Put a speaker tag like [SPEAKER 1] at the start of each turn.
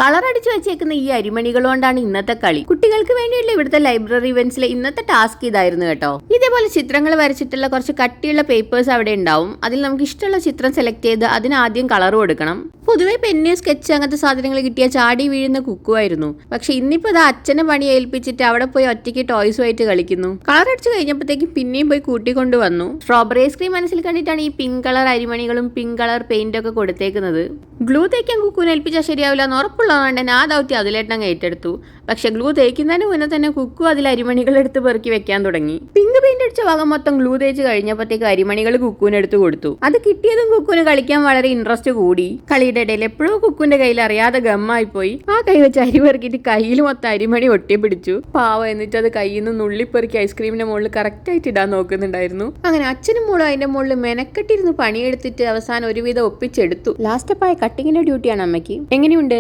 [SPEAKER 1] Colour അടിച്ചു വെച്ചേക്കുന്ന ഈ അരിമണികൾ കൊണ്ടാണ് ഇന്നത്തെ കളി. കുട്ടികൾക്ക് വേണ്ടിയുള്ള ഇവിടുത്തെ ലൈബ്രറി ഇവന്റ്സിലെ ഇന്നത്തെ ടാസ്ക് ഇതായിരുന്നു കേട്ടോ. ഇതേപോലെ ചിത്രങ്ങൾ വരച്ചിട്ടുള്ള കുറച്ച് കട്ടിയുള്ള പേപ്പേഴ്സ് അവിടെ ഉണ്ടാവും. അതിൽ നമുക്ക് ഇഷ്ടമുള്ള ചിത്രം സെലക്ട് ചെയ്ത് അതിന് ആദ്യം കളർ കൊടുക്കണം. പൊതുവെ പെന്ന്, സ്കെച്ച് അങ്ങനത്തെ സാധനങ്ങൾ കിട്ടിയ ചാടി വീഴുന്ന കുക്കുമായിരുന്നു. പക്ഷെ ഇന്നിപ്പോ അത് അച്ഛനെ പണി ഏൽപ്പിച്ചിട്ട് അവിടെ പോയി ഒറ്റയ്ക്ക് ടോയ്സുമായിട്ട് കളിക്കുന്നു. കളർ അടിച്ചു കഴിഞ്ഞപ്പോഴത്തേക്കും പിന്നെയും പോയി കൂട്ടിക്കൊണ്ട് വന്നു. സ്ട്രോബെറി ഐസ്ക്രീം മനസ്സിൽ കണ്ടിട്ടാണ് ഈ പിങ്ക് കളർ അരിമണികളും പിങ്ക് കളർ പെയിന്റ് ഒക്കെ കൊടുത്തേക്കുന്നത്. ഗ്ലൂ തേക്കാൻ കുക്കുവിനെ ഏൽപ്പിച്ചാൽ ശരിയാവില്ല എന്ന് ഉറപ്പുള്ളതുകൊണ്ട് ഞാൻ ആ ദൗത്യം അതിലേട്ടങ്ങ് ഏറ്റെടുത്തു. പക്ഷെ ഗ്ലൂ തേക്കുന്നതിന് മുന്നേ തന്നെ കുക്കു അതിൽ അരിമണികൾ എടുത്ത് പെറുക്കി വെക്കാൻ തുടങ്ങി. പിങ്ക് പെയിന്റ് അടിച്ച ഭാഗം മൊത്തം ഗ്ലൂ തേച്ച് കഴിഞ്ഞപ്പോഴത്തേക്ക് അരിമണികൾ കുക്കുവിന് എടുത്ത് കൊടുത്തു. അത് കിട്ടിയതും കുക്കുവിന് കളിക്കാൻ വളരെ ഇൻട്രസ്റ്റ് കൂടി. കളിയുടെ ഇടയിൽ എപ്പോഴും കുക്കുവിന്റെ കയ്യിൽ അറിയാതെ ഗമ്മായി പോയി. ആ കൈ വെച്ച് അരി പെറുക്കിയിട്ട് കയ്യിൽ മൊത്തം അരിമണി ഒട്ടിപ്പിടിച്ചു. പാവം. എന്നിട്ട് അത് കയ്യിൽ നിന്ന് നുള്ളിപ്പെറുക്കി ഐസ്ക്രീമിന്റെ മുകളിൽ കറക്റ്റ് ആയിട്ട് ഇടാൻ നോക്കുന്നുണ്ടായിരുന്നു. അങ്ങനെ അച്ഛനും മോളും അതിന്റെ മുകളിൽ മെനക്കെട്ടിരുന്ന് പണിയെടുത്തിട്ട് അവസാനം ഒരുവിധം ഒപ്പിച്ചെടുത്തു. ലാസ്റ്റ് ആയ കട്ടിങ്ങിന്റെ ഡ്യൂട്ടിയാണ് അമ്മയ്ക്ക്. എങ്ങനെയുണ്ട്?